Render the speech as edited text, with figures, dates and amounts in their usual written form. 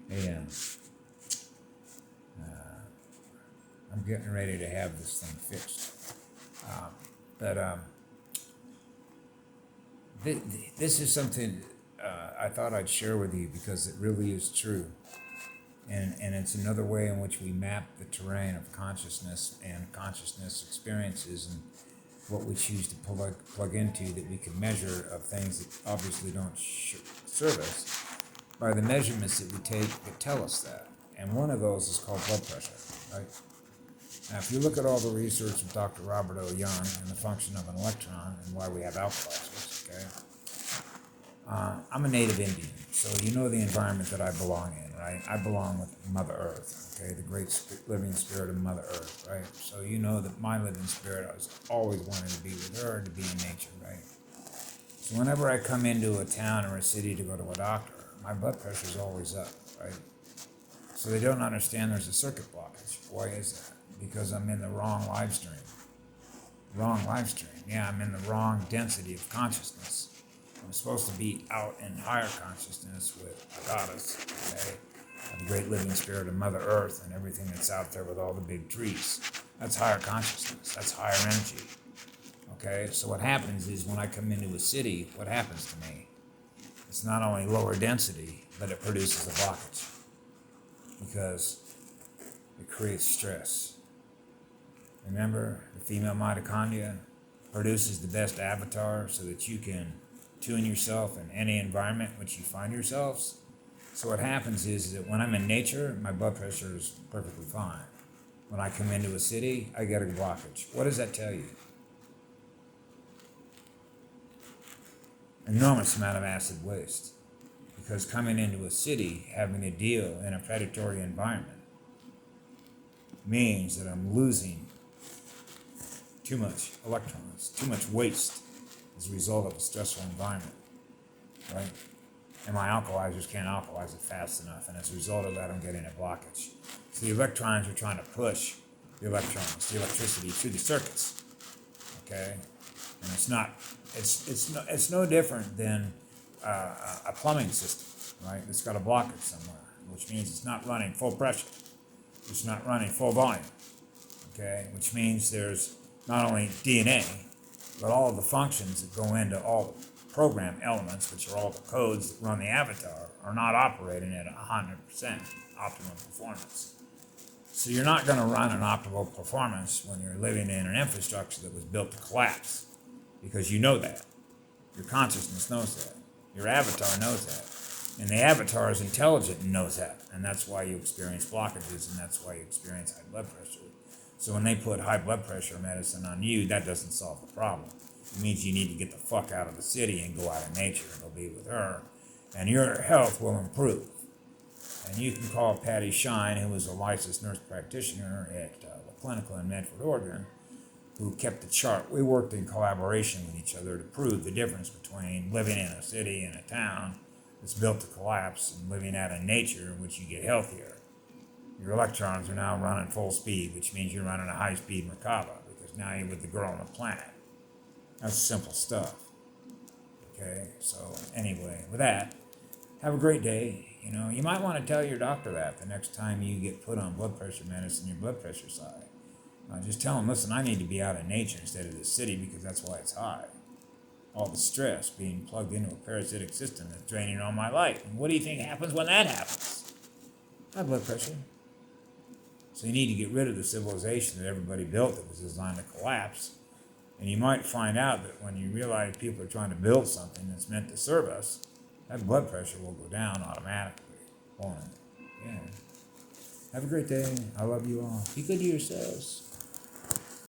Hey, I'm getting ready to have this thing fixed. But this is something I thought I'd share with you because it really is true. And it's another way in which we map the terrain of consciousness and consciousness experiences and what we choose to plug into that we can measure of things that obviously don't serve us by the measurements that we take that tell us that. And one of those is called blood pressure, right? Now, if you look at all the research of Dr. Robert O. Young and the function of an electron and why we have alkalizers, okay? I'm a native Indian, so you know the environment that I belong in, right? I belong with Mother Earth, okay? The great living spirit of Mother Earth, right? So you know that my living spirit, I was always wanting to be with her, to be in nature, right? So whenever I come into a town or a city to go to a doctor, my blood pressure is always up, right? So they don't understand there's a circuit blockage. Why is that? Because I'm in the wrong live stream. Wrong live stream. Yeah, I'm in the wrong density of consciousness. I'm supposed to be out in higher consciousness with a goddess, okay? The great living spirit of Mother Earth and everything that's out there with all the big trees. That's higher consciousness. That's higher energy. Okay? So what happens is when I come into a city, what happens to me? It's not only lower density, but it produces a blockage because it creates stress. Remember, the female mitochondria produces the best avatar so that you can tune yourself in any environment in which you find yourselves. So what happens is that when I'm in nature, my blood pressure is perfectly fine. When I come into a city, I get a blockage. What does that tell you? Enormous amount of acid waste. Because coming into a city, having to deal in a predatory environment, means that I'm losing too much electrons, too much waste as a result of a stressful environment, right? And my alkalizers can't alkalize it fast enough, and as a result of that, I'm getting a blockage. So the electrons are trying to push the electrons, the electricity through the circuits, okay? And it's no different than a plumbing system, right? It's got a blockage somewhere, which means it's not running full pressure. It's not running full volume, okay? Which means there's not only DNA, but all of the functions that go into all the program elements, which are all the codes that run the avatar, are not operating at 100% optimum performance. So you're not going to run an optimal performance when you're living in an infrastructure that was built to collapse, because you know that. Your consciousness knows that. Your avatar knows that. And the avatar is intelligent and knows that. And that's why you experience blockages, and that's why you experience high blood pressure. So when they put high blood pressure medicine on you, that doesn't solve the problem. It means you need to get the fuck out of the city and go out in nature and go be with her. And your health will improve. And you can call Patty Shine, who was a licensed nurse practitioner at the clinical in Medford, Oregon, who kept the chart. We worked in collaboration with each other to prove the difference between living in a city and a town that's built to collapse and living out in nature in which you get healthier. Your electrons are now running full speed, which means you're running a high-speed Merkaba, because now you're with the girl on the planet. That's simple stuff. Okay, so anyway, with that, have a great day. You know, you might want to tell your doctor that the next time you get put on blood pressure medicine, your blood pressure's high. Just tell them, listen, I need to be out in nature instead of the city because that's why it's high. All the stress being plugged into a parasitic system that's draining all my life. And what do you think happens when that happens? High blood pressure. So you need to get rid of the civilization that everybody built that was designed to collapse. And you might find out that when you realize people are trying to build something that's meant to serve us, that blood pressure will go down automatically. Won't it? Yeah. Have a great day. I love you all. Be good to yourselves.